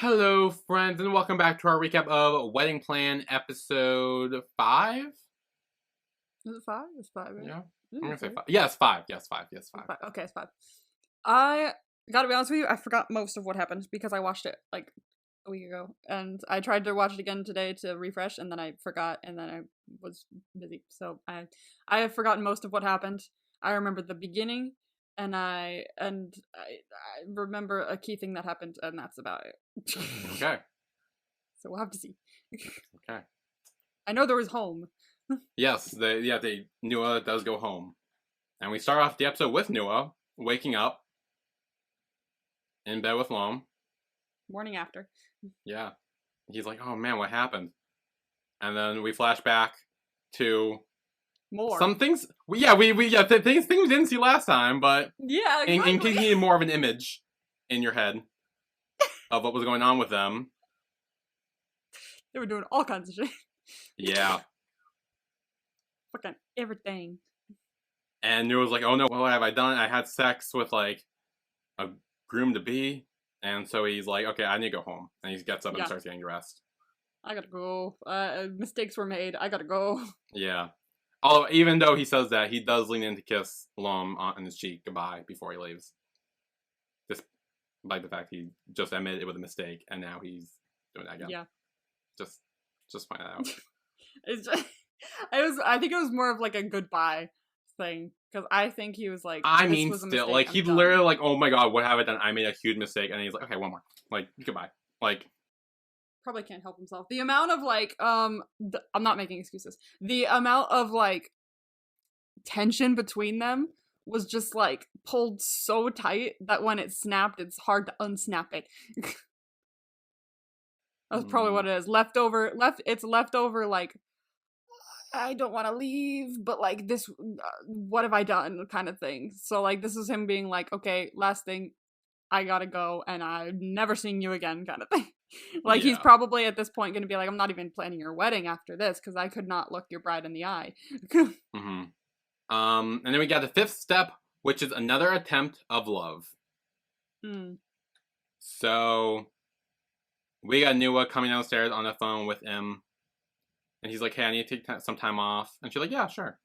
Hello, friends, and welcome back to our recap of Wedding Plan episode 5. Is it 5? It's 5, right? Yeah, I'm gonna say 5. Yes, 5. Yes, 5. Yes, 5. Okay, it's 5. I gotta be honest with you, I forgot most of what happened because I watched it like a week ago, and I tried to watch it again today to refresh, and then I forgot, and then I was busy, so I have forgotten most of what happened. I remember the beginning, and I remember a key thing that happened, and that's about it. Okay. So we'll have to see. Okay. I know there was home. Yes, Nuea does go home. And we start off the episode with Nuea waking up in bed with Mom. Morning after. Yeah. He's like, oh man, what happened? And then we flash back to More. some things. Things we didn't see last time, but Yeah, exactly. in case you need more of an image in your head of what was going on with them. They were doing all kinds of shit. Yeah. Fucking everything. And Nua's like, oh no, what have I done? I had sex with like a groom-to-be. And so he's like, okay, I need to go home. And he gets up and starts getting dressed. I gotta go. Mistakes were made. I gotta go. Yeah. Although, even though he says that, he does lean in to kiss Lom on his cheek goodbye before he leaves. Despite the fact he just admitted it was a mistake, and now he's doing that again. Yeah. Just find that out. It's just, I think it was more of like a goodbye thing. Because I think he was like, I mean, was a still, mistake, like, I'm he'd done. literally like, oh my god, what have I done? I made a huge mistake. And he's like, okay, one more. Like, goodbye. Like, probably can't help himself. The amount of like, I'm not making excuses. The amount of like tension between them was just like pulled so tight that when it snapped, it's hard to unsnap it. That's probably what it is. It's leftover like, I don't want to leave, but like this, what have I done kind of thing. So like this is him being like, okay, last thing, I gotta go and I'm never seeing you again kind of thing. Like he's probably at this point going to be like, I'm not even planning your wedding after this because I could not look your bride in the eye. mm-hmm. And then we got the 5th step, which is another attempt of love. So we got Nuea coming downstairs on the phone with him. And he's like, hey, I need to take some time off. And she's like, yeah, sure.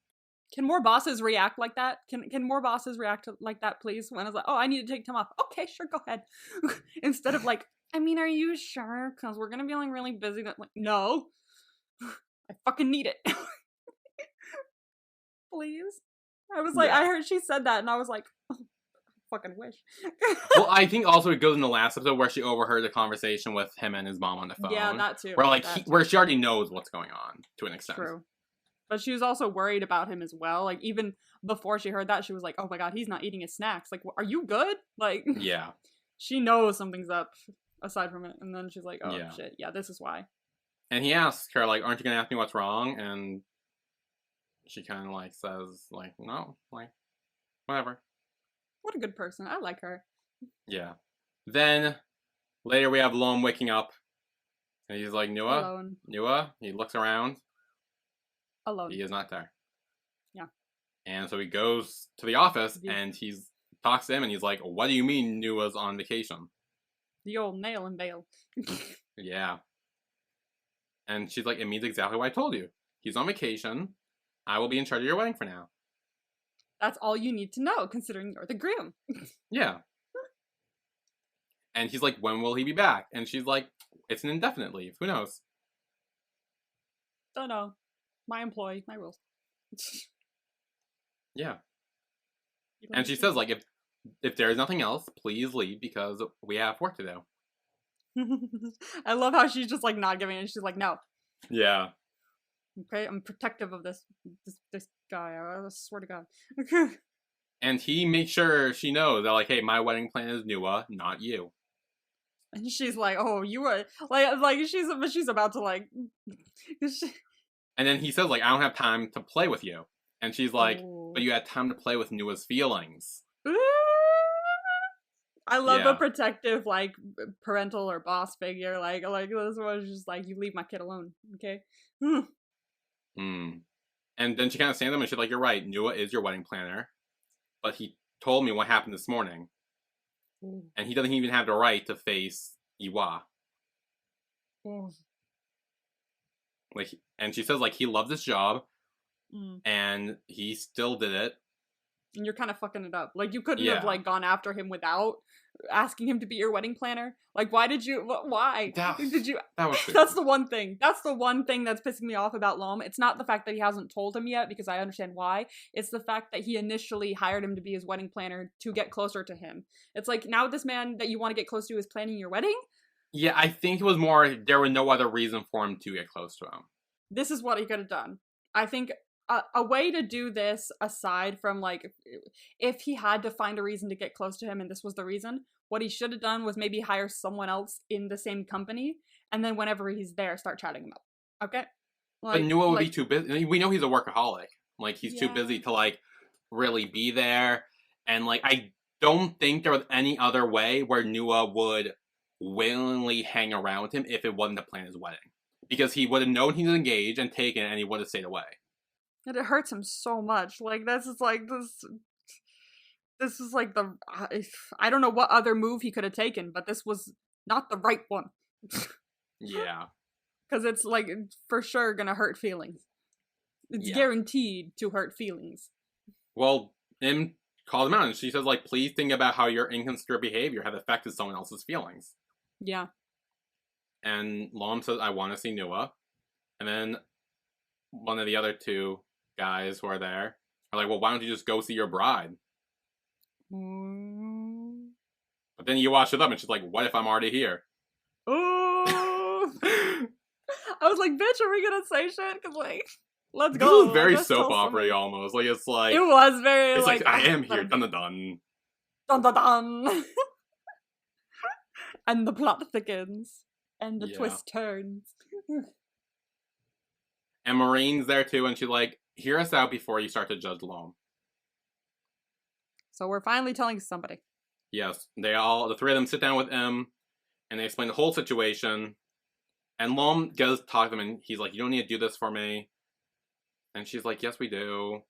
Can more bosses react like that? Can more bosses react like that, please? When I was like, oh, I need to take time off. Okay, sure, go ahead. Instead of like, I mean, are you sure? Because we're going to be like really busy. That like, no. I fucking need it. Please. I was like, I heard she said that and I was like, oh, I fucking wish. Well, I think also it goes in the last episode where she overheard the conversation with him and his mom on the phone. Yeah, that too. Where like where she already knows what's going on to an extent. True. But she was also worried about him as well. Like even before she heard that, she was like, oh my god, he's not eating his snacks. Like, are you good? Like, yeah. She knows something's up aside from it. And then she's like, oh shit, yeah, this is why. And he asks her, like, aren't you gonna ask me what's wrong? And she kind of like says, like, no, like, whatever. What a good person. I like her. Yeah. Then, later we have Lom waking up. And he's like, Nuea? Alone. Nuea? He looks around. Alone. He is not there. Yeah. And so he goes to the office and talks to him and he's like, what do you mean Nuea's on vacation? The old nail and veil. Yeah. And she's like, it means exactly what I told you. He's on vacation. I will be in charge of your wedding for now. That's all you need to know, considering you're the groom. Yeah. And he's like, when will he be back? And she's like, it's an indefinite leave. Who knows? Don't know. My employee, my rules. Yeah. And she says, like, if there is nothing else, please leave because we have work to do. I love how she's just like not giving it. She's like, no. Yeah. Okay, I'm protective of this guy. I swear to God. And he makes sure she knows that, like, hey, my wedding plan is Nuea, not you. And she's like, oh, you were like she's about to like. And then he says, like, I don't have time to play with you. And she's like, but you had time to play with Nuea's feelings. I love the protective, like, parental or boss figure. Like this was just like, you leave my kid alone, okay? And then she kind of stands up and she's like, you're right, Nuea is your wedding planner. But he told me what happened this morning. And he doesn't even have the right to face Iwa. Oh. Like, and she says, like, he loves his job, Mm. and he still did it. And you're kind of fucking it up. Like, you couldn't have, Yeah. like, gone after him without asking him to be your wedding planner. Like, why did you, why? Did you, That was stupid. that's the one thing. That's the one thing that's pissing me off about Loam. It's not the fact that he hasn't told him yet, because I understand why. It's the fact that he initially hired him to be his wedding planner to get closer to him. It's like, now this man that you want to get close to is planning your wedding? Yeah, I think it was more, there was no other reason for him to get close to him. This is what he could have done. I think a way to do this, aside from, like, if he had to find a reason to get close to him and this was the reason, what he should have done was maybe hire someone else in the same company, and then whenever he's there, start chatting him up. Okay? Like, but Nuea would be too busy. We know he's a workaholic. Like, he's too busy to, like, really be there. And, like, I don't think there was any other way where Nuea would willingly hang around with him if it wasn't to plan his wedding. Because he would have known he's engaged and taken it, and he would have stayed away. And it hurts him so much. Like, this is like, this is like the, I don't know what other move he could have taken, but this was not the right one. Yeah. Because it's, like, for sure gonna hurt feelings. It's guaranteed to hurt feelings. Well, Im called him out, and she says, like, please think about how your inconsiderate behavior has affected someone else's feelings. Yeah. And Loam says, I want to see Nuea. And then one of the other two guys who are there are like, well, why don't you just go see your bride? Mm. But then you wash it up, and she's like, what if I'm already here? Oh! I was like, bitch, are we gonna say shit? Because, like, let's go. This is very soap opera-y almost. Like, it's like... It was very, it's like I am here. Dun dun dun. Dun dun dun. And the plot thickens. And the twist turns. And Maureen's there too, and she's like, hear us out before you start to judge Loam. So we're finally telling somebody. Yes. The three of them sit down with M, and they explain the whole situation. And Loam does talk to them, and he's like, you don't need to do this for me. And she's like, yes, we do.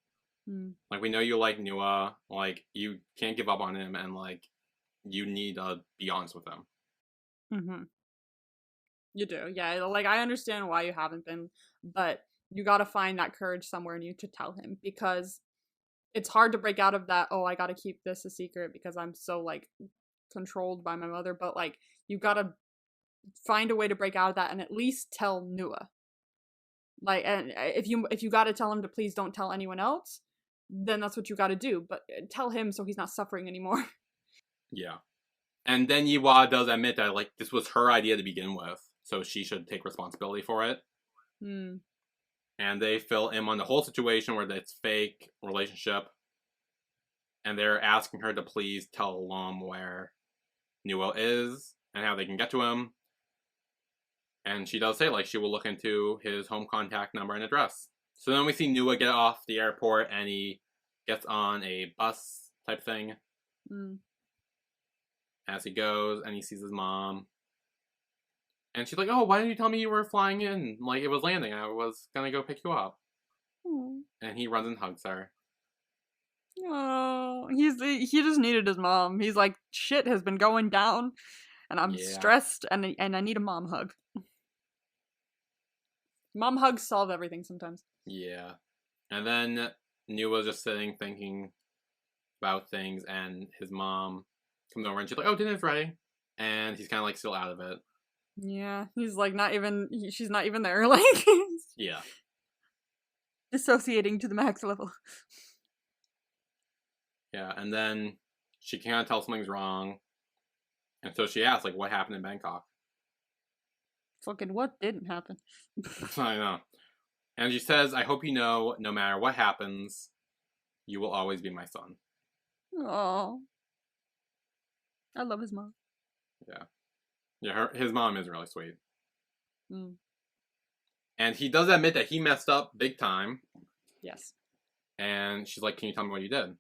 Like, we know you like Nuea. Like, you can't give up on him, and, like, you need to be honest with him. Mm-hmm. You do, yeah. Like, I understand why you haven't been, but you gotta find that courage somewhere in you to tell him, because it's hard to break out of that, oh, I gotta keep this a secret because I'm so, like, controlled by my mother, but, like, you gotta find a way to break out of that and at least tell Nuea. Like, and if you gotta tell him to please don't tell anyone else, then that's what you gotta do, but tell him so he's not suffering anymore. Yeah. And then Nuea does admit that, like, this was her idea to begin with, so she should take responsibility for it. And they fill in on the whole situation where it's fake relationship. And they're asking her to please tell Loam where Nuea is and how they can get to him. And she does say, like, she will look into his home contact number and address. So then we see Nuea get off the airport, and he gets on a bus type thing. As he goes, and he sees his mom. And she's like, oh, why didn't you tell me you were flying in? Like, it was landing. I was gonna go pick you up. And he runs and hugs her. Oh, he just needed his mom. He's like, shit has been going down, and I'm stressed, and I need a mom hug. Mom hugs solve everything sometimes. Yeah. And then Nuea's just sitting thinking about things, and his mom comes over and she's like, oh, dinner's ready. And he's kind of like still out of it. Yeah, he's like she's not even there, like. Yeah. Dissociating to the max level. Yeah, and then she can't tell something's wrong. And so she asks, like, what happened in Bangkok? Fucking what didn't happen? I know. And she says, I hope you know, no matter what happens, you will always be my son. Oh. I love his mom. Yeah. Yeah, his mom is really sweet. And he does admit that he messed up big time. Yes. And she's like, can you tell me what you did?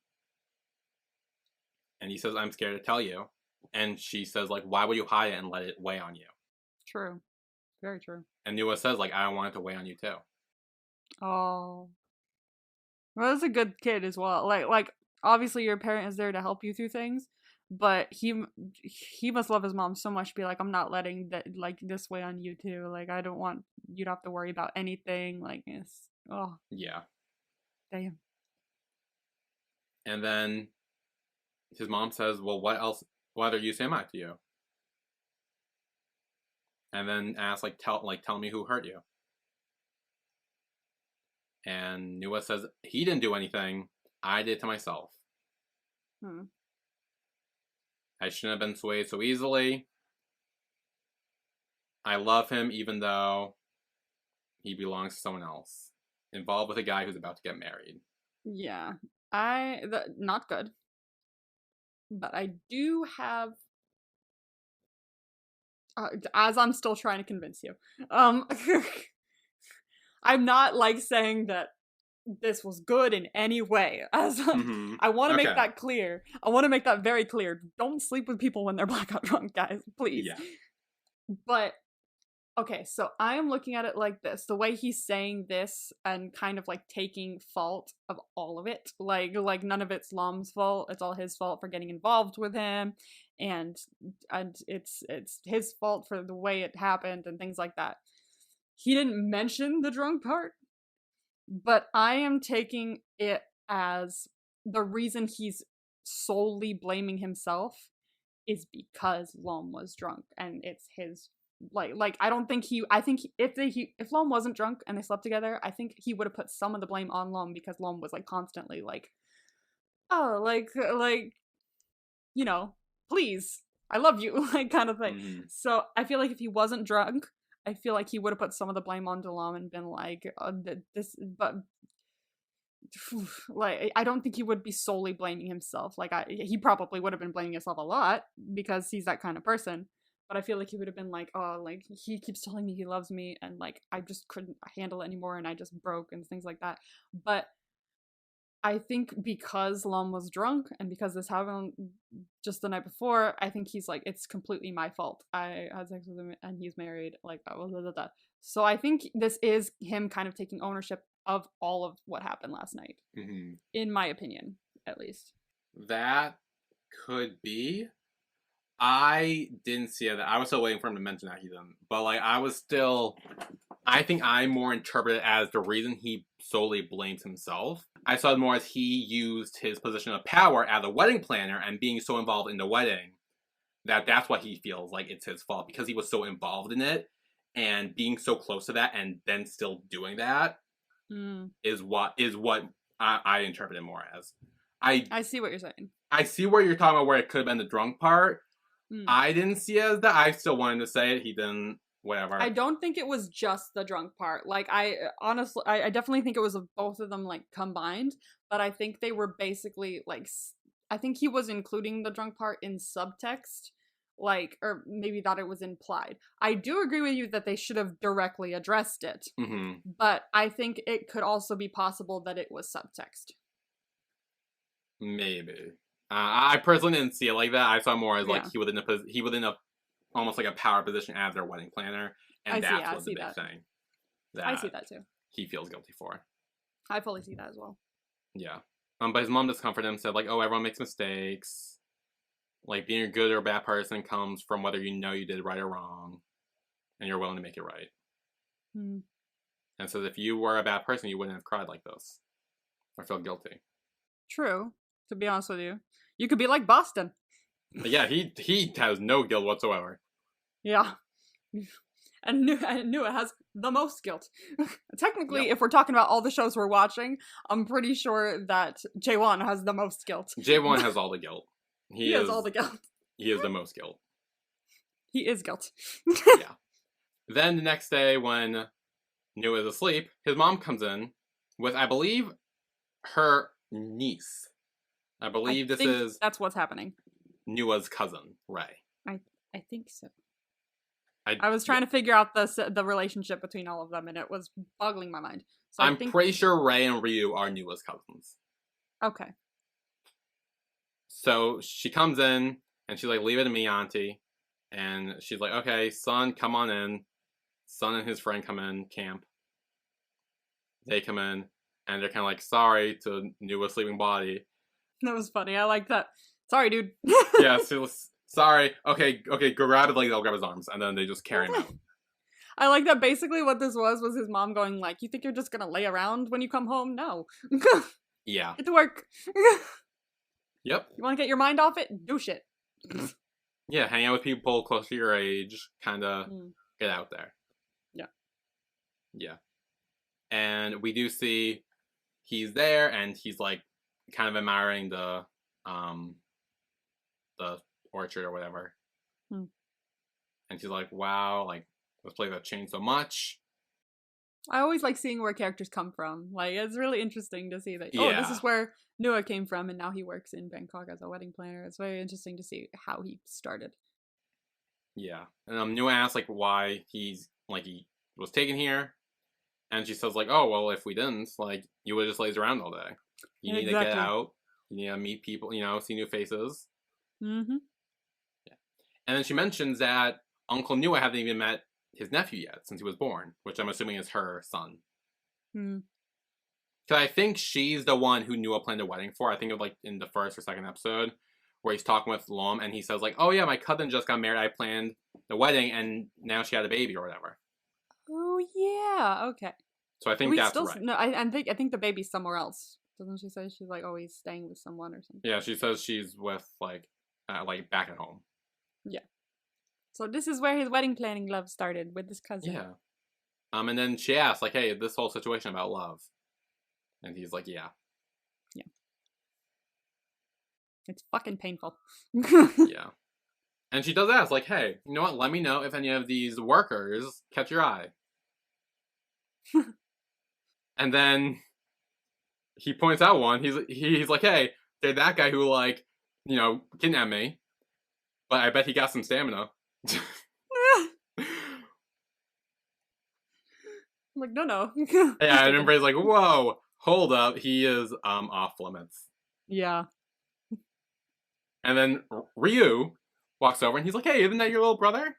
And he says, I'm scared to tell you. And she says, like, why would you hide it and let it weigh on you? True. Very true. And Nuea says, like, I don't want it to weigh on you too. Oh. Well, that's a good kid as well. Like, obviously your parent is there to help you through things, but he must love his mom so much to be like, I'm not letting that like this weigh on you too. Like I don't want you to have to worry about anything. Like it's Yeah. damn. And then his mom says, well, what other use am I to you? And then asks, tell me who hurt you. And Nuea says, he didn't do anything. I did it to myself. I shouldn't have been swayed so easily. I love him even though he belongs to someone else. Involved with a guy who's about to get married. Yeah. Not good. But I do have as I'm still trying to convince you. I'm not like saying that this was good in any way. As I want to make that clear. I want to make that very clear. Don't sleep with people when they're blackout drunk, guys. Please. Yeah. But okay, so I am looking at it like this. The way he's saying this and kind of like taking fault of all of it. Like none of it's Lom's fault. It's all his fault for getting involved with him. And it's his fault for the way it happened and things like that. He didn't mention the drunk part, but I am taking it as the reason he's solely blaming himself is because Lom was drunk and it's his like I don't think I think if Lom wasn't drunk and they slept together, I think he would have put some of the blame on Lom because Lom was like constantly like, oh, like you know, please, I love you, like kind of thing. Mm-hmm. So I feel like if he wasn't drunk, I feel like he would have put some of the blame on Lom and been like, this, but like I don't think he would be solely blaming himself. Like he probably would have been blaming himself a lot because he's that kind of person. But I feel like he would have been like, oh, like he keeps telling me he loves me and like I just couldn't handle it anymore and I just broke and things like that. But I think because Lom was drunk and because this happened just the night before, I think he's like, it's completely my fault. I had sex with him and he's married. Like, blah, blah, blah, blah. So I think this is him kind of taking ownership of all of what happened last night. Mm-hmm. In my opinion, at least. That could be. I didn't see it. I was still waiting for him to mention that he didn't. But like I think I more interpret it as the reason he solely blames himself. I saw it more as he used his position of power as a wedding planner and being so involved in the wedding that's what he feels like it's his fault because he was so involved in it and being so close to that and then still doing that is what I interpret it more as. I see what you're saying. I see where you're talking about where it could have been the drunk part. I didn't see it as that. I still wanted to say it. He didn't. Whatever. I don't think it was just the drunk part. Like, I definitely think it was both of them, like, combined. But I think they were basically, like, I think he was including the drunk part in subtext. Like, or maybe that it was implied. I do agree with you that they should have directly addressed it. Mm-hmm. But I think it could also be possible that it was subtext. Maybe. I personally didn't see it like that. I saw more as like he was in a almost like a power position as their wedding planner, and that's what the big thing. I see that too. He feels guilty for. I fully see that as well. Yeah. But his mom just comforted him, said like, "Oh, everyone makes mistakes. Like being a good or bad person comes from whether you know you did right or wrong, and you're willing to make it right." And says if you were a bad person, you wouldn't have cried like this or felt guilty. True. To be honest with you, you could be like Boston. Yeah, he has no guilt whatsoever. Yeah. And Nuea has the most guilt. Technically, if we're talking about all the shows we're watching, I'm pretty sure that Jaewon has the most guilt. Jaewon has all the guilt. He has all the guilt. He is the most guilt. He is guilt. Yeah. Then the next day when Nuea is asleep, his mom comes in with, I believe, her niece. I believe that's what's happening. Nuea's cousin, Ray. I think so. I was trying to figure out the relationship between all of them, and it was boggling my mind. So I'm pretty sure Ray and Ryu are Nuea's cousins. Okay. So she comes in, and she's like, "Leave it to me, auntie." And she's like, "Okay, Sun, come on in." Sun and his friend come in, camp. They come in, and they're kind of like, "Sorry" to Nuea's sleeping body. That was funny. I like that. Sorry, dude. Yeah, so, sorry. Okay, grab his leg, they'll grab his arms, and then they just carry him out. I like that basically what this was his mom going like, you think you're just gonna lay around when you come home? No. Yeah. Get to work. Yep. You wanna get your mind off it? Do shit. Yeah, hang out with people close to your age, kinda get out there. Yeah. Yeah. And we do see he's there, and he's like kind of admiring the orchard or whatever. And she's like, wow, like this place has changed so much. I always like seeing where characters come from. Like, it's really interesting to see that, oh, this is where Nuea came from, and now he works in Bangkok as a wedding planner. It's very interesting to see how he started. Yeah. And Nuea asks, like, why he was taken here. And she says, like, oh, well, if we didn't, like, you would just laze around all day. You need to get out. You need to meet people, see new faces. Mm-hmm. Yeah. And then she mentions that Uncle Nuea hadn't even met his nephew yet since he was born, which I'm assuming is her son. Because I think she's the one who Nuea planned a wedding for. I think of like in the first or second episode where he's talking with Lom and he says like, oh yeah, my cousin just got married. I planned the wedding and now she had a baby or whatever. Oh yeah, okay. So I think that's right. No, I think the baby's somewhere else. Doesn't she say she's like always staying with someone or something? Yeah, she says she's with like back at home. Yeah. So this is where his wedding planning love started with his cousin. Yeah. And then she asks, like, hey, this whole situation about love. And he's like, yeah. Yeah. It's fucking painful. Yeah. And she does ask, like, hey, you know what? Let me know if any of these workers catch your eye. And then he points out one. He's like, hey, they're that guy who, like, kidnapped me. But I bet he got some stamina. I'm like, no. Yeah, I remember he's like, whoa, hold up. He is off limits. Yeah. And then Ryu walks over and he's like, hey, isn't that your little brother?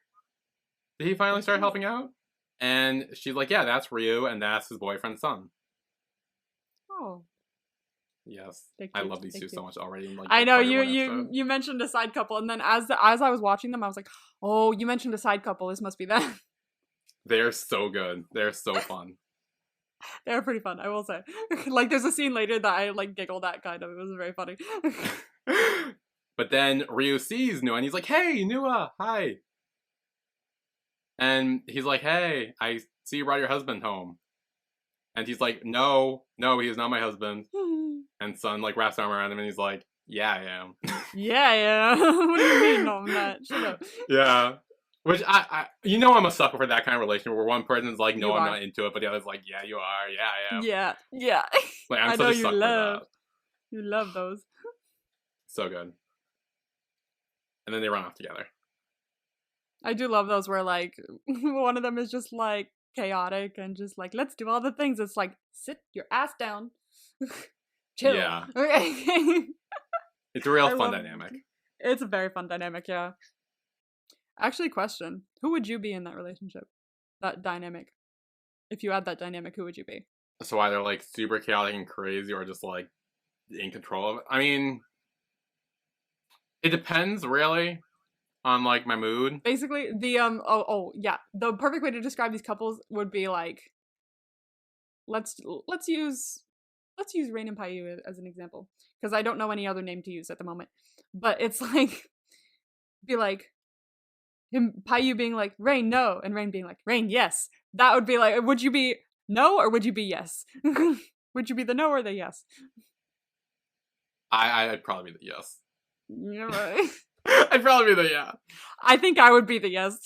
Did he finally start helping out? And she's like, yeah, that's Ryu, and that's his boyfriend's son. Oh. Yes. I love these two so much already. Like, I know, you mentioned a side couple, and then as I was watching them, I was like, oh, you mentioned a side couple. This must be them. They're so good. They're so fun. They're pretty fun, I will say. Like, there's a scene later that I, like, giggled at, kind of. It was very funny. But then Ryu sees Nuea, and he's like, hey, Nuea, hi. And he's like, hey, I see you brought your husband home. And he's like, no, he is not my husband. And Sun, like, wraps arm around him, and he's like, yeah, I am. Yeah. What do you mean, no, I'm not? Shut up. Yeah. Which, I'm a sucker for that kind of relationship where one person's like, no, I'm not into it, but the other's like, yeah, you are, yeah, I am. Yeah. Like, I'm such a sucker for that. You love those. So good. And then they run off together. I do love those where, like, one of them is just, like, chaotic and just, like, let's do all the things. It's like, sit your ass down. Chill. Yeah. Okay. It's a real fun dynamic. It's a very fun dynamic, yeah. Actually, question. Who would you be in that relationship? That dynamic? If you had that dynamic, who would you be? So either, like, super chaotic and crazy or just, like, in control of it. I mean, it depends, really, on, like, my mood. Basically, the, yeah. The perfect way to describe these couples would be, like, let's use Rain and Payu as an example. Because I don't know any other name to use at the moment. But it's, like, be like, Payu being like, Rain, no, and Rain being like, Rain, yes. That would be like, would you be no or would you be yes? Would you be the no or the yes? I'd probably be the yes. Yeah, right. I'd probably be the yeah. I think I would be the yes.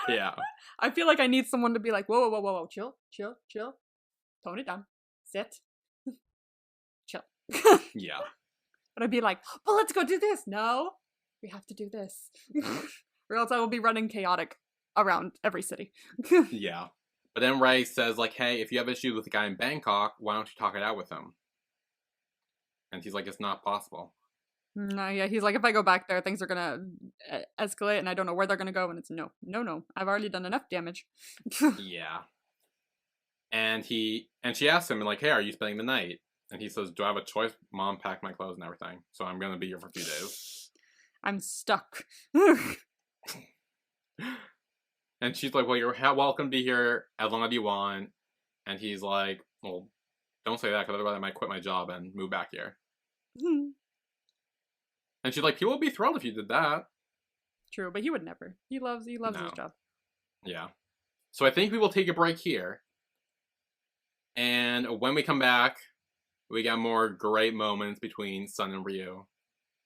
Yeah. I feel like I need someone to be like, whoa, chill. Tone it down. Sit. Chill. Yeah. But I'd be like, well, let's go do this. No, we have to do this. Or else I will be running chaotic around every city. Yeah. But then Ray says, like, hey, if you have issues with the guy in Bangkok, why don't you talk it out with him? And he's like, it's not possible. No, yeah, he's like, if I go back there, things are gonna escalate, and I don't know where they're gonna go, and it's no. I've already done enough damage. Yeah. And she asks him, like, hey, are you spending the night? And he says, do I have a choice? Mom packed my clothes and everything. So I'm going to be here for a few days. I'm stuck. And she's like, well, you're welcome to be here as long as you want. And he's like, well, don't say that because otherwise I might quit my job and move back here. And she's like, people would be thrilled if you did that. True, but he would never. He loves his job. Yeah. So I think we will take a break here. And when we come back, we got more great moments between Sun and Ryu.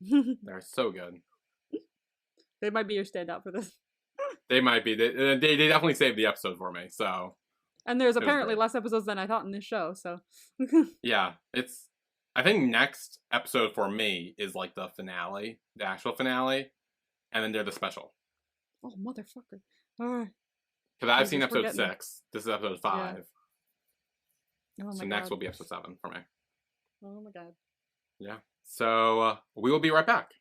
They're so good. They might be your standout for this. They might be. They definitely saved the episode for me, so. And there's apparently less episodes than I thought in this show, so. Yeah, I think next episode for me is like the finale, the actual finale, and then they're the special. Oh, motherfucker. Alright. Because I've seen episode 6. This is episode 5. Yeah. Oh my so God. Next will be episode 7 for me. Oh my God. Yeah. So we will be right back.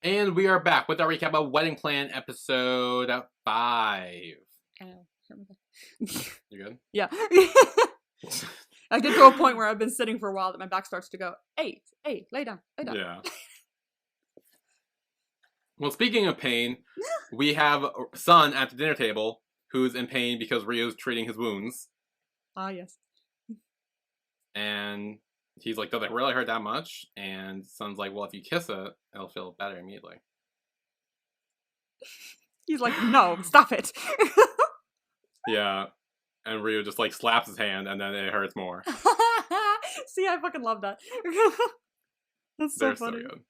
And we are back with our recap of Wedding Plan episode 5. Ow. You good? Yeah. I get to a point where I've been sitting for a while that my back starts to go, hey, lay down. Yeah. Well, speaking of pain, we have Sun at the dinner table who's in pain because Ryu's treating his wounds. Ah, yes. And he's like, does it really hurt that much? And Sun's like, well, if you kiss it, it'll feel better immediately. He's like, no, stop it. Yeah. And Ryu just like slaps his hand and then it hurts more. See, I fucking love that. That's so funny. So good.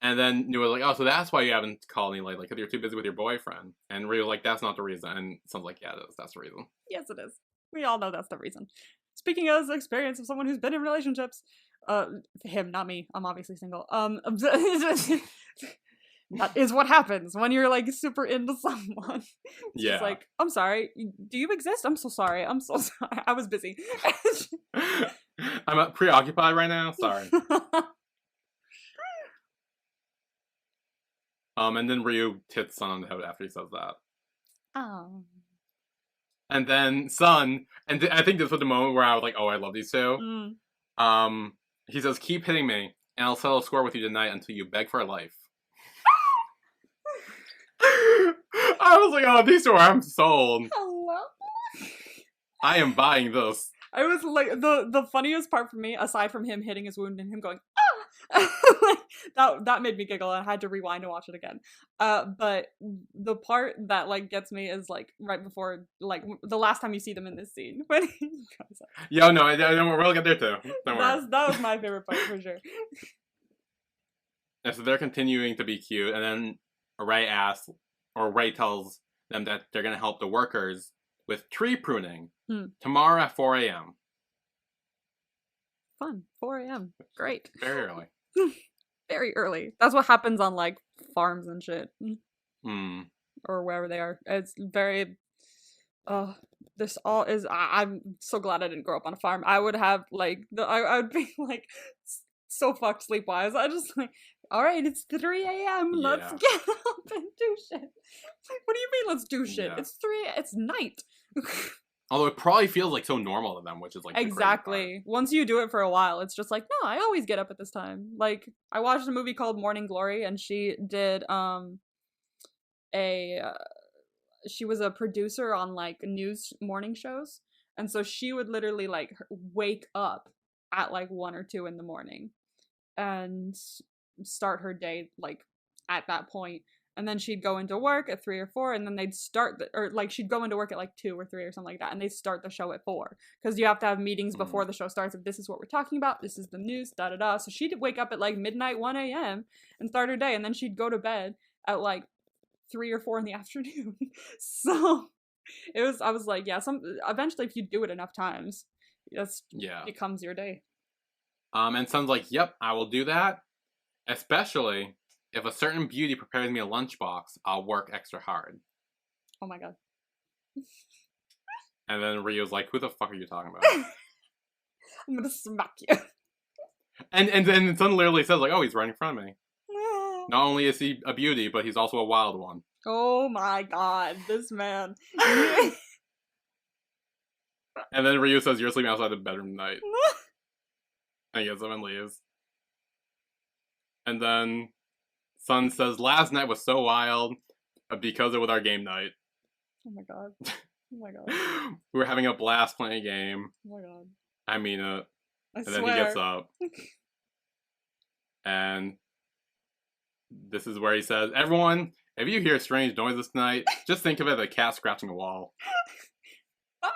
And then Nuea's like, oh, so that's why you haven't called me lately, because you're too busy with your boyfriend. And Ryu's like, that's not the reason. And Sun's like, yeah, it is. That's the reason. Yes, it is. We all know that's the reason. Speaking of the experience of someone who's been in relationships, him, not me. I'm obviously single. That is what happens when you're like super into someone. It's just like, I'm sorry. Do you exist? I'm so sorry. I'm so sorry. I was busy. I'm preoccupied right now. Sorry. And then Ryu hits Sun on the head after he says that. Oh. And then Sun, and I think this was the moment where I was like, oh, I love these two. He says, keep hitting me, and I'll settle a score with you tonight until you beg for a life. I was like, oh, these two I'm sold. Hello? I am buying this. I was like, the funniest part for me, aside from him hitting his wound and him going, ah! Like, that made me giggle. I had to rewind and watch it again. But the part that like gets me is like right before, like the last time you see them in this scene when he comes up. Yo, no, we'll get there too. Don't worry. That was my favorite part for sure. Yeah, so they're continuing to be cute, and then Ray tells them that they're gonna help the workers with tree pruning tomorrow at 4 a.m. Fun. 4 a.m. Great. Very early. Very early. That's what happens on like farms and shit. Or wherever they are. It's very this all is I'm so glad I didn't grow up on a farm. I would have like I would be like so fucked sleep wise. I just like, all right, it's 3 a.m. Let's get up and do shit. What do you mean let's do shit? Yeah. It's night. Although it probably feels like so normal to them, which is like exactly. Once you do it for a while, it's just like, no, I always get up at this time. Like I watched a movie called Morning Glory, and she did she was a producer on like news morning shows, and so she would literally like wake up at like 1 or 2 in the morning and start her day like at that point. And then she'd go into work at 3 or 4, and then they'd start she'd go into work at like 2 or 3 or something like that, and they'd start the show at 4 because you have to have meetings before the show starts. If this is what we're talking about, this is the news, da da da. So she'd wake up at like midnight, 1 a.m. and start her day, and then she'd go to bed at like 3 or 4 in the afternoon. So I was like, yeah, eventually if you do it enough times, it becomes your day. And Sun's like, yep, I will do that, especially if a certain beauty prepares me a lunchbox, I'll work extra hard. Oh my god. And then Ryu's like, who the fuck are you talking about? I'm gonna smack you. And then Sun literally says like, oh, he's right in front of me. Not only is he a beauty, but he's also a wild one. Oh my god, this man. And then Ryu says, "You're sleeping outside the bedroom tonight." And he gets up and leaves. And then Sun says, "Last night was so wild because it was our game night." Oh my god. Oh my god. We were having a blast playing a game. Oh my god. I mean it. I And swear. then he gets up. And this is where he says, "Everyone, if you hear strange noises tonight, just think of it as a cat scratching a wall." Bye.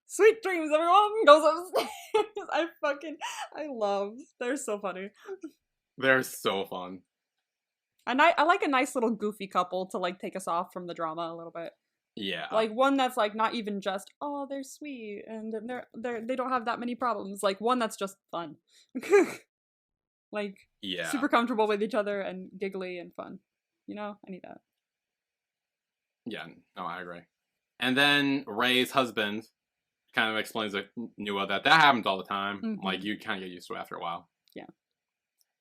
Sweet dreams, everyone goes upstairs. I love. They're so funny. They're so fun. And I like a nice little goofy couple to like take us off from the drama a little bit. Yeah. Like one that's like not even just, oh, they're sweet and they don't have that many problems. Like one that's just fun. Like yeah. super comfortable with each other and giggly and fun. You know, I need that. Yeah, no, I agree. And then Ray's husband kind of explains to Nuea that happens all the time. Mm-hmm. Like, you kind of get used to it after a while. Yeah.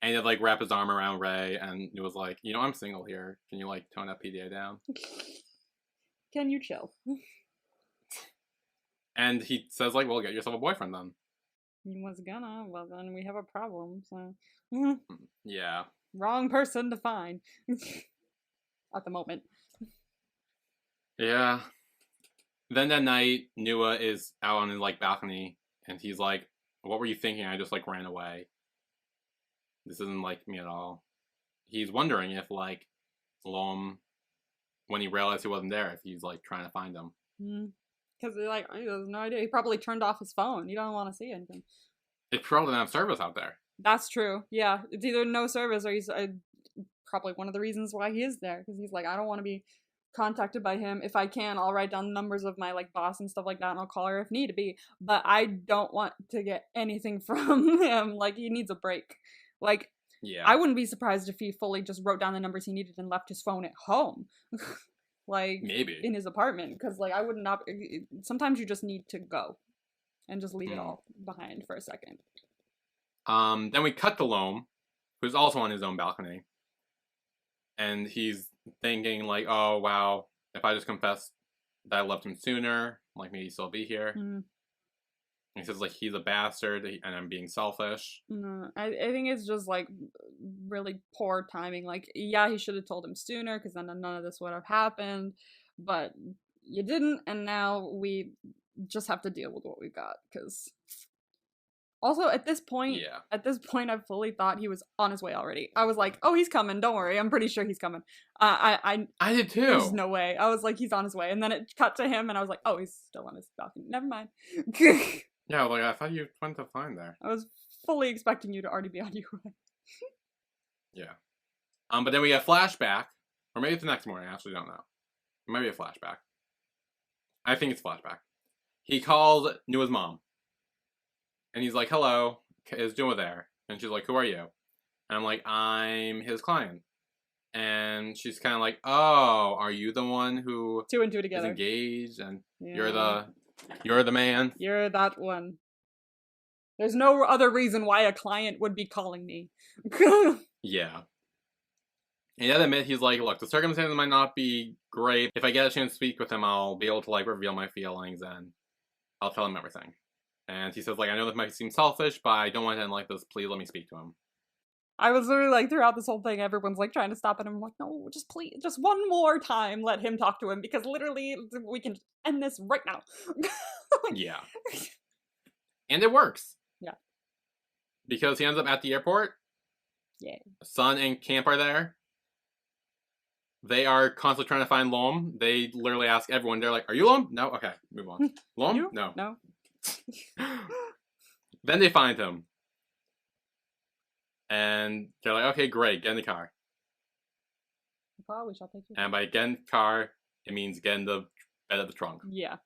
And he'd, like, wrap his arm around Ray, and Nuea's like, "You know, I'm single here. Can you, like, tone that PDA down?" Can you chill? And he says, like, "Well, get yourself a boyfriend, then." He was gonna, well then we have a problem, so... Yeah. Wrong person to find. At the moment. Yeah. Then that night, Nuea is out on his, like, balcony, and he's like, "What were you thinking? I just, like, ran away. This isn't like me at all." He's wondering if, like, Lom, when he realized he wasn't there, if he's, like, trying to find him. Because, like, he has no idea. He probably turned off his phone. You don't want to see anything. It probably doesn't have service out there. That's true. Yeah. It's either no service or he's probably one of the reasons why he is there. Because he's like, I don't want to be contacted by him. If I can, I'll write down the numbers of my, like, boss and stuff like that, and I'll call her if need be. But I don't want to get anything from him. Like, he needs a break. Like, yeah. I wouldn't be surprised if he fully just wrote down the numbers he needed and left his phone at home. Like, maybe in his apartment. Because, like, I would not... Sometimes you just need to go. And just leave it all behind for a second. Then we cut to Lom, who's also on his own balcony. And he's thinking, like, "Oh, wow, if I just confessed that I loved him sooner, like, maybe he'd still be here." And he says, like, he's a bastard, and I'm being selfish. No, I think it's just, like, really poor timing. Like, yeah, he should have told him sooner, because then none of this would have happened. But you didn't, and now we just have to deal with what we've got, because... Also, at this point, I fully thought he was on his way already. I was like, "Oh, he's coming. Don't worry. I'm pretty sure he's coming." I did too. There's no way. I was like, "He's on his way," and then it cut to him, and I was like, "Oh, he's still on his balcony. Never mind." Yeah, like, I thought you went to find there. I was fully expecting you to already be on your way. Yeah. But then we get a flashback, or maybe it's the next morning. I actually don't know. It might be a flashback. I think it's a flashback. He calls Nuea's mom. And he's like, "Hello, is Nuea there?" And she's like, "Who are you?" And I'm like, "I'm his client." And she's kind of like, "Oh, are you the one who two and two together is engaged? And yeah. you're the man. You're that one. There's no other reason why a client would be calling me." Yeah. And he does admit, he's like, "Look, the circumstances might not be great. If I get a chance to speak with him, I'll be able to, like, reveal my feelings, and I'll tell him everything." And he says, like, "I know this might seem selfish, but I don't want to end like this. Please let me speak to him." I was literally like, throughout this whole thing, everyone's like trying to stop it. And I'm like, "No, just please, just one more time, let him talk to him, because literally we can end this right now." Yeah. And it works. Yeah. Because he ends up at the airport. Yeah. Sun and Camp are there. They are constantly trying to find Lom. They literally ask everyone. They're like, "Are you Lom? No? Okay, move on." Lom? You? No. No. Then they find him. And they're like, "Okay, great, get in the car." We shall take you. And by get in the car, it means get in the bed of the trunk. Yeah.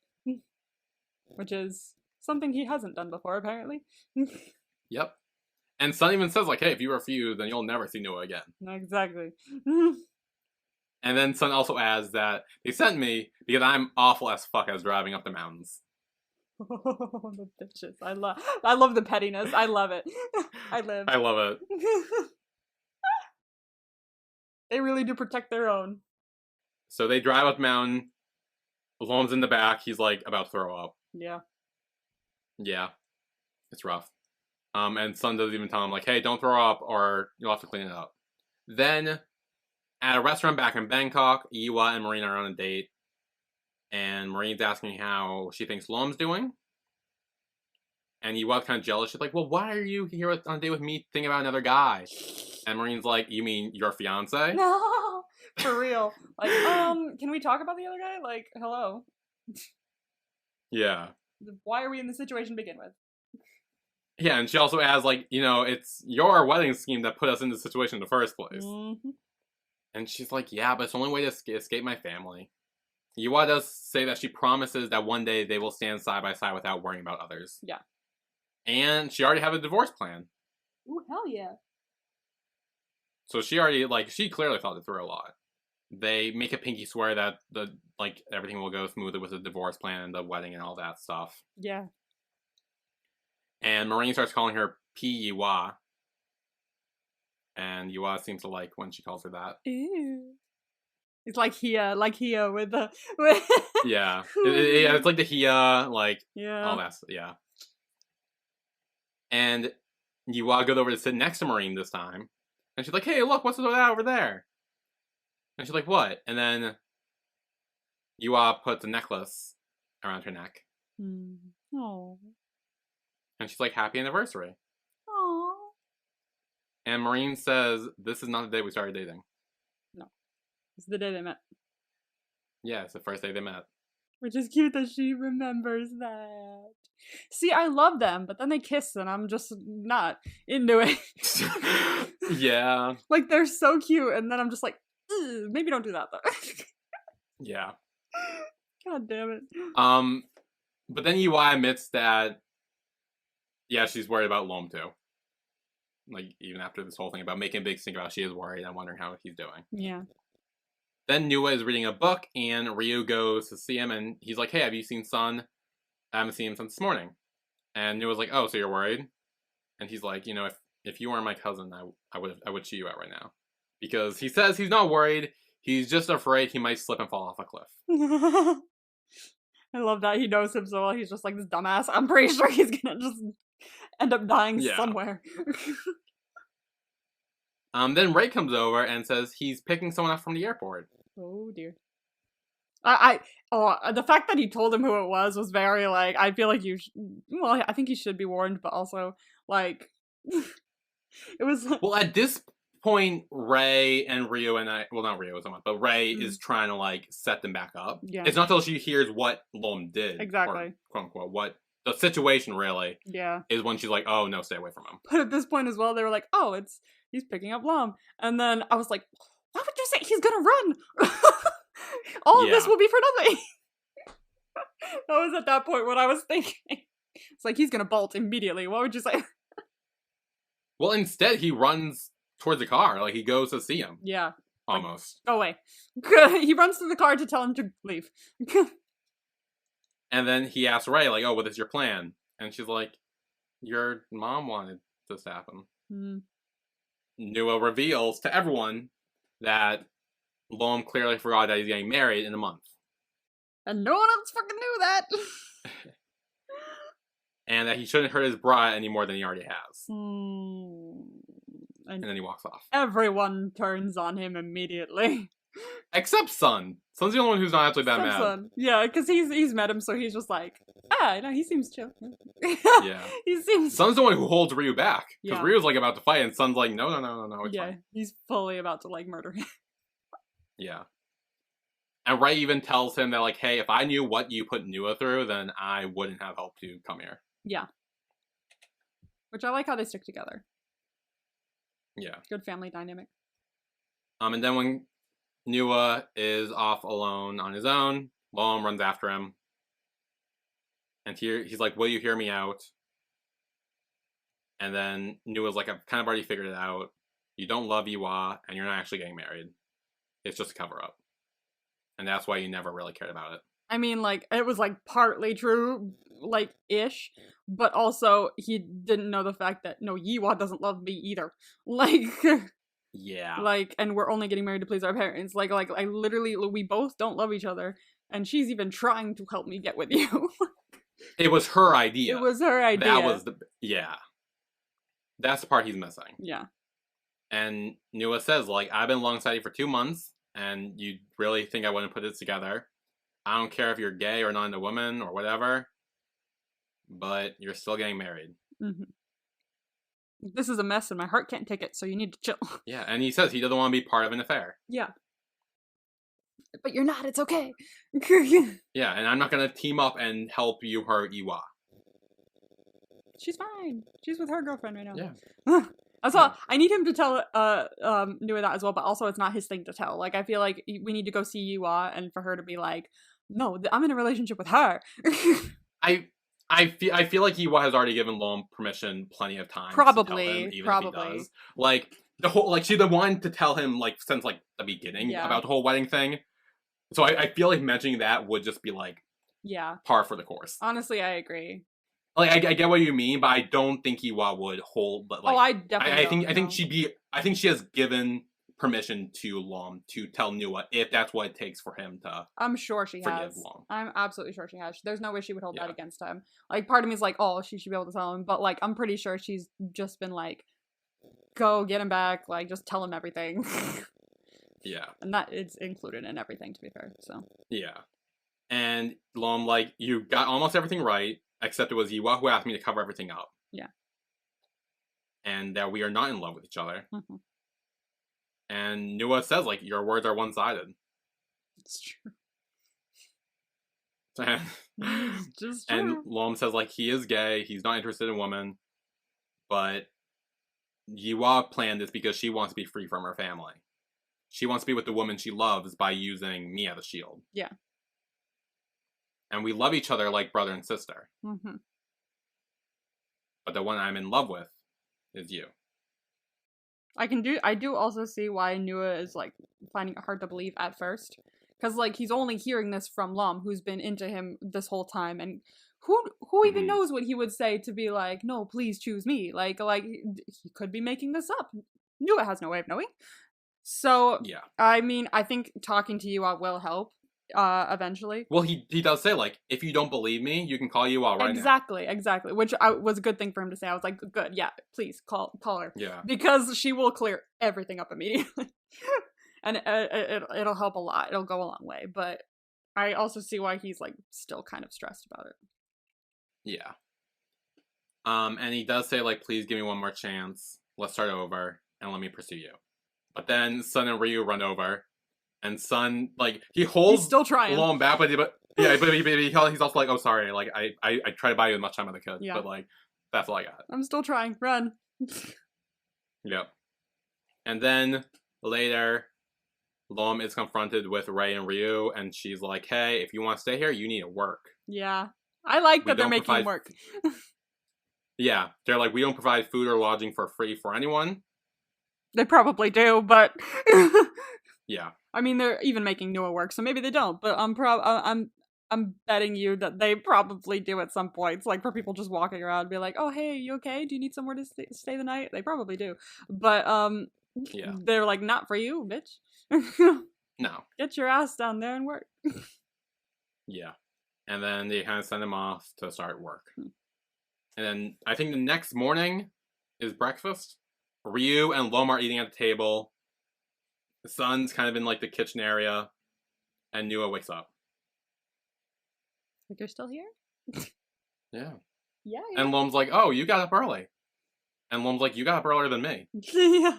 Which is something he hasn't done before, apparently. Yep. And Sun even says, like, "Hey, if you refuse, then you'll never see Nuea again." Exactly. And then Sun also adds that they sent me because I'm awful as fuck as driving up the mountains. Oh, the bitches. I love the pettiness. I love it. I love it. They really do protect their own. So they drive up the mountain. Lom's in the back. He's like about to throw up. Yeah. Yeah. It's rough. And Sun doesn't even tell him, like, hey, don't throw up or you'll have to clean it up. Then, at a restaurant back in Bangkok, Nuea and Marine are on a date. And Marine's asking how she thinks Lom's doing. And Nuea's kind of jealous. She's like, well, why are you here on a date with me thinking about another guy? And Marine's like, you mean your fiance? No, for real. Like, can we talk about the other guy? Like, hello. Yeah. Why are we in this situation to begin with? Yeah, and she also adds, like, you know, it's your wedding scheme that put us in this situation in the first place. Mm-hmm. And she's like, yeah, but it's the only way to escape my family. Nuea does say that she promises that one day they will stand side by side without worrying about others. Yeah. And she already have a divorce plan. Ooh, hell yeah. So she already, like, she clearly thought it through a lot. They make a pinky swear that everything will go smoothly with the divorce plan and the wedding and all that stuff. Yeah. And Marine starts calling her P. Nuea. And Nuea seems to like when she calls her that. Ew. It's like here with the... Yeah. It's like the Hia, like, yeah. all that, yeah. And Nuea goes over to sit next to Marine this time. And she's like, hey, look, what's that over there? And she's like, what? And then Nuea puts a necklace around her neck. Oh. And she's like, happy anniversary. Aww. And Marine says, this is not the day we started dating. No. It's the day they met. Yeah, it's the first day they met. Which is cute that she remembers that. See, I love them, but then they kiss and I'm just not into it. Yeah. Like, they're so cute, and then I'm just like, maybe don't do that, though. Yeah. God damn it. But then Nuea admits that, yeah, she's worried about Lom too. Like, even after this whole thing about making a big stink about she is worried and wondering how he's doing. Yeah. Then Nuea is reading a book, and Ryu goes to see him, and he's like, hey, have you seen Sun? I haven't seen him since this morning. And Nuea's like, oh, so you're worried? And he's like, you know, if you weren't my cousin, I would chew you out right now. Because he says he's not worried, he's just afraid he might slip and fall off a cliff. I love that. He knows him so well. He's just like this dumbass. I'm pretty sure he's gonna just end up dying somewhere. Then Ray comes over and says he's picking someone up from the airport. Oh dear. The fact that he told him who it was very, like, I feel like well, I think he should be warned, but also, like, it was... Well, at this point, Ray and Ryu and not Ryu, but Ray is trying to, like, set them back up. Yeah. It's not until she hears what Lom did. Exactly. Or, quote unquote, what the situation really is when she's like, oh, no, stay away from him. But at this point as well, they were like, oh, he's picking up Lom. And then I was like, why would you say he's gonna run? All of this will be for nothing. That was at that point what I was thinking. It's like, he's gonna bolt immediately. What would you say? Well, instead, he runs towards the car. Like, he goes to see him. Yeah. Almost. Like, go away. He runs to the car to tell him to leave. And then he asks Ray, like, oh, what is your plan? And she's like, your mom wanted this to happen. Nuea reveals to everyone that Lom clearly forgot that he's getting married in a month. And no one else fucking knew that! And that he shouldn't hurt his bride any more than he already has. And then he walks off. Everyone turns on him immediately. Except Sun. Sun's the only one who's not actually that mad. Sun. Yeah, because he's met him, so he's just like, no, he seems chill. Yeah. He seems... Sun's the one who holds Ryu back. Because Ryu's, like, about to fight, and Sun's like, no, it's fine. He's fully about to, like, murder him. Yeah. And Ray even tells him that, like, hey, if I knew what you put Nuea through, then I wouldn't have helped you come here. Yeah. Which I like how they stick together. Yeah. Good family dynamic. And then when Nuea is off alone on his own, Lom runs after him. And he's like, will you hear me out? And then Nuea's like, I've kind of already figured it out. You don't love Nuea, and you're not actually getting married. It's just a cover-up. And that's why you never really cared about it. I mean, like, it was, like, partly true, like, ish. But also, he didn't know the fact that, no, Nuea doesn't love me either. Like... Yeah. Like, and we're only getting married to please our parents. Like I literally, we both don't love each other, and she's even trying to help me get with you. It was her idea. It was her idea. That was yeah. That's the part he's missing. Yeah. And Nuea says, like, I've been alongside you for 2 months, and you really think I wouldn't put this together. I don't care if you're gay or not into women or whatever, but you're still getting married. Mm-hmm. This is a mess and my heart can't take it, so you need to chill. Yeah, and he says he doesn't want to be part of an affair. Yeah. But you're not, it's okay. Yeah, and I'm not going to team up and help you hurt Iwa. She's fine. She's with her girlfriend right now. Yeah. Also, yeah. I need him to tell Nuea that as well, but also it's not his thing to tell. Like, I feel like we need to go see Iwa and for her to be like, no, I'm in a relationship with her. I feel like Iwa has already given Lom permission plenty of times. Probably, to tell him, even probably. if he does. Like the whole, like she's the one to tell him like since like the beginning about the whole wedding thing. So I feel like mentioning that would just be like par for the course. Honestly, I agree. Like I get what you mean, but I don't think Iwa would hold. But like, I definitely. I think she has given permission to Lom to tell Nuea if that's what it takes for him to. I'm sure she has. Lom. I'm absolutely sure she has. There's no way she would hold that against him. Like, part of me is like, oh, she should be able to tell him, but like, I'm pretty sure she's just been like, go get him back, like, just tell him everything. Yeah, and that is included in everything, to be fair. So yeah, and Lom, like, you got almost everything right, except it was Iwa who asked me to cover everything up. Yeah, and that we are not in love with each other. Mm-hmm. And Nuea says, like, your words are one-sided. It's true. And, it's just true. And Lom says, like, he is gay, he's not interested in women, but Iwa planned this because she wants to be free from her family. She wants to be with the woman she loves by using me as a shield. Yeah. And we love each other like brother and sister. Mm-hmm. But the one I'm in love with is you. I do also see why Nuea is, like, finding it hard to believe at first. Because, like, he's only hearing this from Lom, who's been into him this whole time. And who even knows what he would say to be like, no, please choose me. Like, he could be making this up. Nuea has no way of knowing. So, yeah. I mean, I think talking to Iwa will help, eventually. Well, he does say, like, if you don't believe me, you can call Iwa right now. Exactly. Which was a good thing for him to say. I was like, good, yeah, please, call her. Yeah. Because she will clear everything up immediately. And it'll help a lot. It'll go a long way. But I also see why he's, like, still kind of stressed about it. Yeah. And he does say, like, please give me one more chance. Let's start over, and let me pursue you. But then Sun and Ryu run over, and Sun, like, he holds he's still trying. Lom back, but he's also like, oh, sorry, like, I try to buy you as much time as I could, but, like, that's all I got. I'm still trying. Run. Yep. And then, later, Lom is confronted with Ray and Ryu, and she's like, hey, if you want to stay here, you need to work. Yeah. I like that they're making work. Yeah. They're like, we don't provide food or lodging for free for anyone. They probably do, but yeah. I mean, they're even making Nuea work, so maybe they don't. But I'm betting you that they probably do at some points, like for people just walking around, and be like, "Oh, hey, you okay? Do you need somewhere to stay the night?" They probably do, but they're like, "Not for you, bitch." No. Get your ass down there and work. Yeah, and then they kind of send him off to start work, and then I think the next morning is breakfast. Ryu and Lom are eating at the table. The Sun's kind of in, like, the kitchen area. And Nuea wakes up. Like, you're still here? Yeah. Yeah. And Lom's like, oh, you got up early. And Lom's like, you got up earlier than me. Yeah.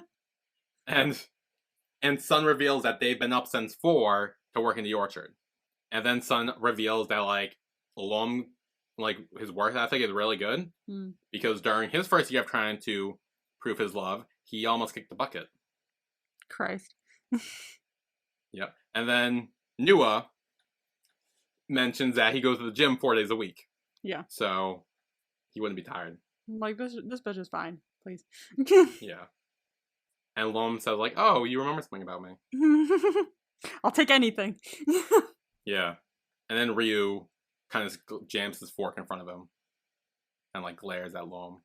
And Sun reveals that they've been up since 4 to work in the orchard. And then Sun reveals that, like, Lom, like, his work ethic is really good. Because during his first year of trying to prove his love, he almost kicked the bucket. Christ. Yep. And then Nuea mentions that he goes to the gym 4 days a week. Yeah. So he wouldn't be tired. Like, this bitch is fine, please. Yeah. And Lom says, like, oh, you remember something about me. I'll take anything. Yeah. And then Ryu kind of jams his fork in front of him. And, like, glares at Lom.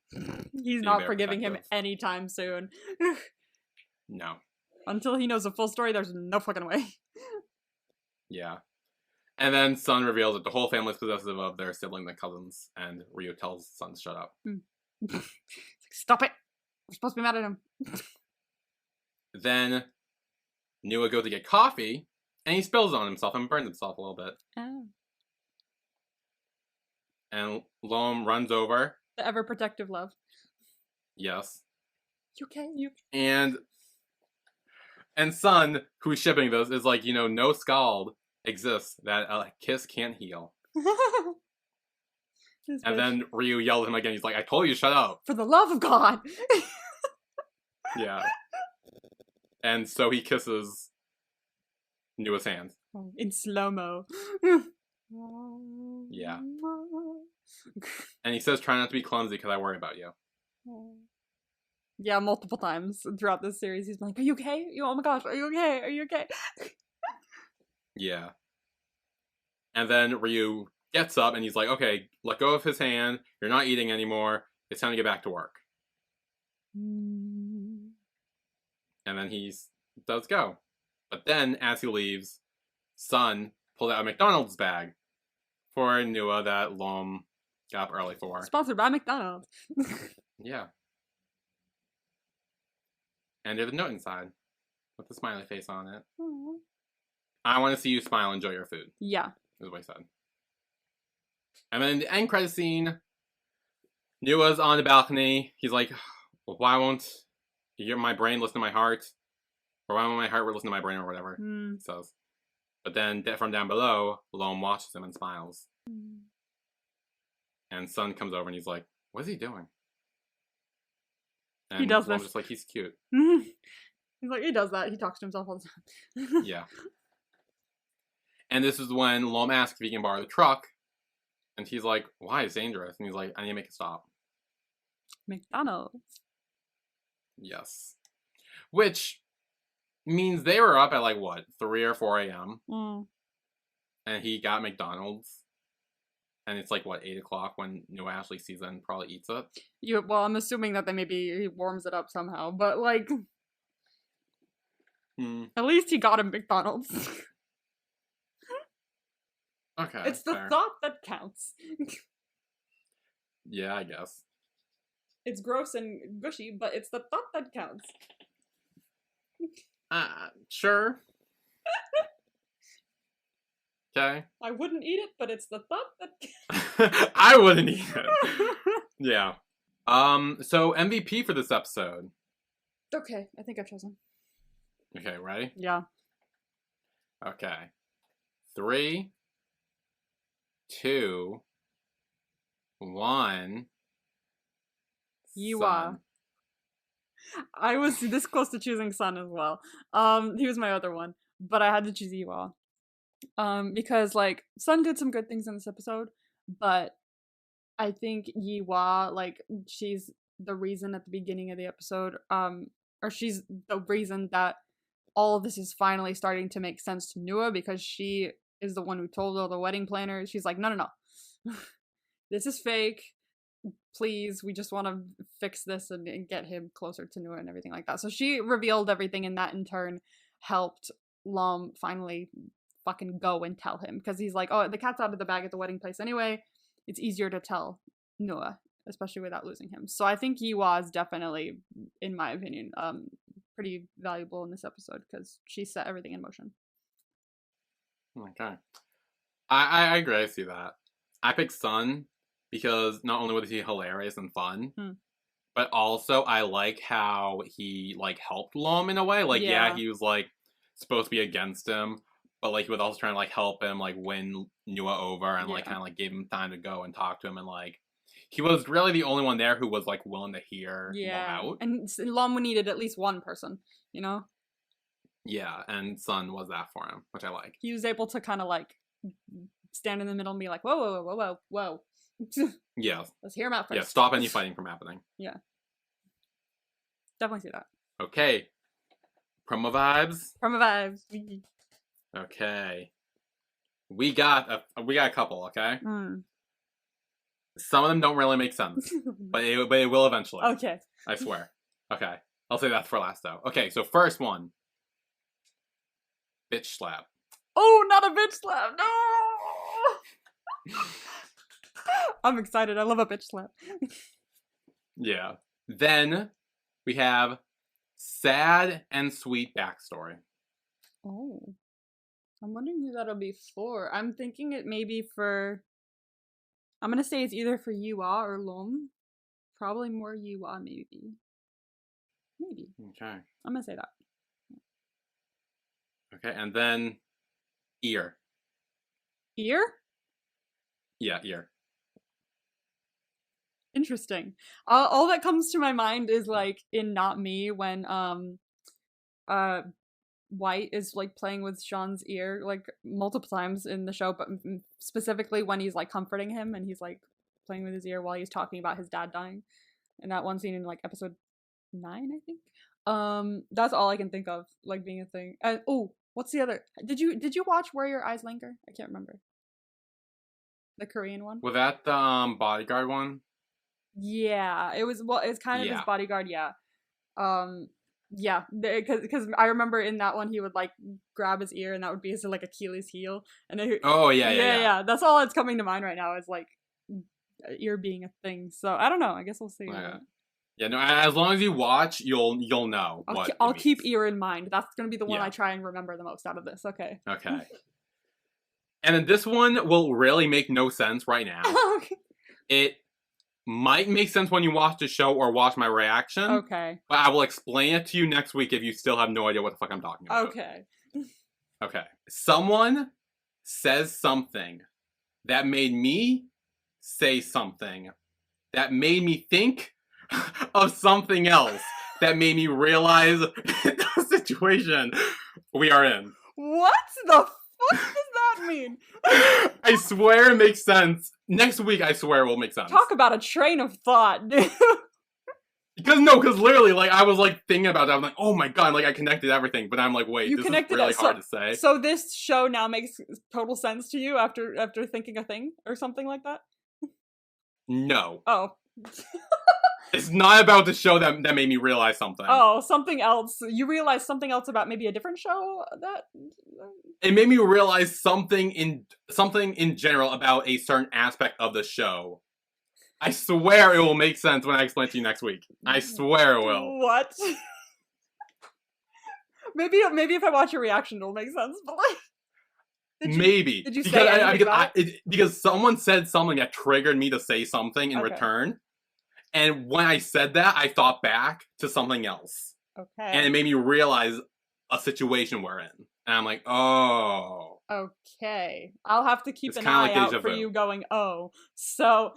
He's not forgiving him anytime soon. No. Until he knows the full story, there's no fucking way. Yeah. And then Sun reveals that the whole family is possessive of their siblings and cousins, and Ryu tells Sun to shut up. Stop it! We're supposed to be mad at him. Then Nuea goes to get coffee, and he spills on himself and burns himself a little bit. Oh. And Loam runs over. The ever-protective love. Yes. You okay? And Sun, who's shipping this, is like, no scald exists that a kiss can't heal. And then Ryu yells at him again. He's like, I told you, shut up. For the love of God. Yeah. And so he kisses Nua's hand. In slow-mo. Yeah. And he says, try not to be clumsy because I worry about you. Yeah, multiple times throughout this series. He's like, are you okay? Oh my gosh, are you okay? Are you okay? Yeah. And then Ryu gets up and he's like, okay, let go of his hand. You're not eating anymore. It's time to get back to work. And then he does go. But then, as he leaves, Sun pulls out a McDonald's bag for Nuea that Loam got up early for. Sponsored by McDonald's. Yeah. And there's a note inside with a smiley face on it. Aww. I want to see you smile and enjoy your food. Yeah. Is what he said. And then in the end credit scene, Nua's on the balcony. He's like, well, why won't my brain listen to my heart? Or why won't my heart listen to my brain or whatever, he says. But then from down below, Loam watches him and smiles. And Sun comes over and he's like, what is he doing? And he does Loam's this. just like, he's cute. He's like, he does that. He talks to himself all the time. Yeah. And this is when Loam asks if he can borrow the truck. And he's like, why? It's dangerous. And he's like, I need to make it stop. McDonald's. Yes. Which means they were up at like, what, 3 or 4 a.m.? And he got McDonald's. And it's like, what, 8 o'clock when Nuea actually sees it and probably eats it? Well, I'm assuming that he warms it up somehow. But, like, at least he got a McDonald's. Okay. It's the thought that counts. Yeah, I guess. It's gross and gushy, but it's the thought that counts. Sure. Okay. I wouldn't eat it, but it's the thought that I wouldn't eat it. Yeah. So MVP for this episode. Okay, I think I've chosen. Okay, ready? Yeah. Okay. 3, 2, 1. Nuea. I was this close to choosing Sun as well. He was my other one, but I had to choose Nuea. Because like Sun did some good things in this episode, but I think Nuea, like, she's the reason at the beginning of the episode, or she's the reason that all of this is finally starting to make sense to Nuea, because she is the one who told all the wedding planners. She's like, no, this is fake. Please, we just want to fix this and get him closer to Nuea and everything like that. So she revealed everything, and that in turn helped Loam finally fucking go and tell him, because he's like, oh, the cat's out of the bag at the wedding place anyway. It's easier to tell Nuea, especially without losing him. So I think Nuea is definitely, in my opinion, pretty valuable in this episode, because she set everything in motion. Okay. I agree, I see that. I picked Sun because not only was he hilarious and fun, but also I like how he, like, helped Loam in a way. Like, yeah, he was, like, supposed to be against him, but, like, he was also trying to, like, help him, like, win Nuea over and, like, kind of, like, gave him time to go and talk to him. And, like, he was really the only one there who was, like, willing to hear Loam out. And Loam needed at least one person, you know? Yeah, and Sun was that for him, which I like. He was able to kind of, like, stand in the middle and be like, whoa. Yeah. Let's hear him out first. Yeah, stop any fighting from happening. Yeah. Definitely see that. Okay. Promo vibes? Promo vibes. Okay. We got a couple, okay? Some of them don't really make sense, but it will eventually. Okay. I swear. Okay. I'll say that for last, though. Okay, so first one. Bitch slap. Oh, not a bitch slap. No! I'm excited. I love a bitch slap. Yeah. Then we have sad and sweet backstory. Oh. I'm wondering who that'll be for. I'm thinking it may be for... I'm gonna say it's either for Nuea or Lom. Probably more Nuea, maybe. Maybe. Okay. I'm gonna say that. Okay, and then ear. Ear? Yeah, ear. Interesting. All that comes to my mind is like in Not Me when White is like playing with Sean's ear like multiple times in the show, but specifically when he's like comforting him and he's like playing with his ear while he's talking about his dad dying. And that one scene in like episode 9, I think. That's all I can think of like being a thing. And oh, what's the other? Did you watch Where Your Eyes Linger? I can't remember. The Korean one. Was that the bodyguard one? Yeah, it was. Well, it's kind of his bodyguard. Yeah, yeah, because I remember in that one he would like grab his ear and that would be his like Achilles heel. And yeah. That's all that's coming to mind right now is like ear being a thing. So I don't know. I guess we'll see. Yeah, no. As long as you watch, you'll know. I'll keep ear in mind. That's gonna be the one I try and remember the most out of this. Okay. Okay. And then this one will really make no sense right now. Okay. It might make sense when you watch the show or watch my reaction. Okay. But I will explain it to you next week if you still have no idea what the fuck I'm talking about. Okay. Okay. Someone says something that made me say something that made me think of something else that made me realize the situation we are in. What the fuck does that mean? I swear it makes sense. Next week, I swear it will make sense. Talk about a train of thought, dude. Because literally, like, I was, like, thinking about that. I'm like, oh my god, like, I connected everything. But I'm like, wait, this is really hard to say. So this show now makes total sense to you after thinking a thing or something like that? No. Oh. It's not about the show that made me realize something. Oh, something else. You realized something else about maybe a different show? It made me realize something in general about a certain aspect of the show. I swear it will make sense when I explain it to you next week. I swear it will. What? Maybe if I watch your reaction, it'll make sense. But like, maybe. Did you say anything about it? Because someone said something that triggered me to say something in return. And when I said that, I thought back to something else. Okay. And it made me realize a situation we're in. And I'm like, oh. Okay. I'll have to keep an eye out for you going, oh. So.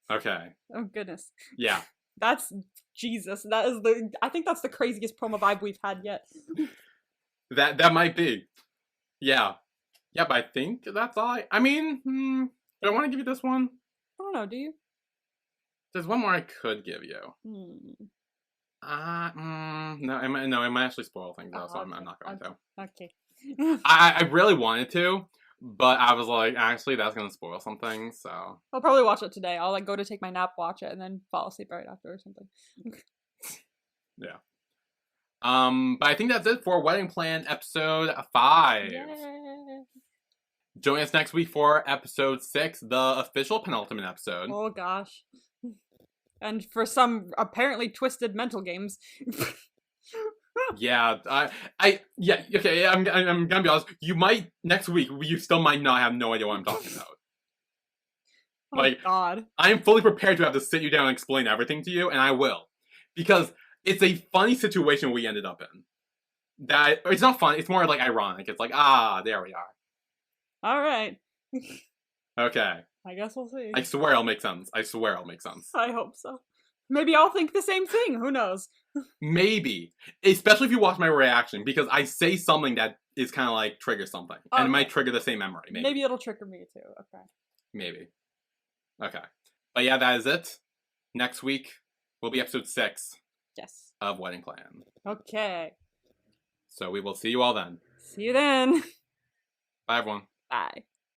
Okay. Oh, goodness. Yeah. That's Jesus. I think that's the craziest promo vibe we've had yet. That might be. Yeah. Yeah, but I think that's all I mean, do I want to give you this one? I don't know, do you? There's one more I could give you. No, it might actually spoil things though, so I'm not going to. Okay. I really wanted to, but I was like, actually, that's gonna spoil something, so. I'll probably watch it today. I'll like go to take my nap, watch it, and then fall asleep right after or something. Yeah. But I think that's it for Wedding Plan episode 5. Yay. Join us next week for episode 6, the official penultimate episode. Oh gosh. And for some apparently twisted mental games. Yeah, okay, I'm gonna be honest. You might, next week, you still might not have no idea what I'm talking about. Oh, like, God. I am fully prepared to have to sit you down and explain everything to you, and I will. Because it's a funny situation we ended up in. That, it's not funny, it's more like ironic. It's like, there we are. Alright. Okay. I guess we'll see. I swear it'll make sense. I hope so. Maybe I'll think the same thing. Who knows? Maybe. Especially if you watch my reaction, because I say something that is kind of like triggers something. Okay. And it might trigger the same memory. Maybe it'll trigger me too. Okay. Maybe. Okay. But yeah, that is it. Next week will be episode 6. Yes. Of Wedding Plan. Okay. So we will see you all then. See you then. Bye, everyone. Bye.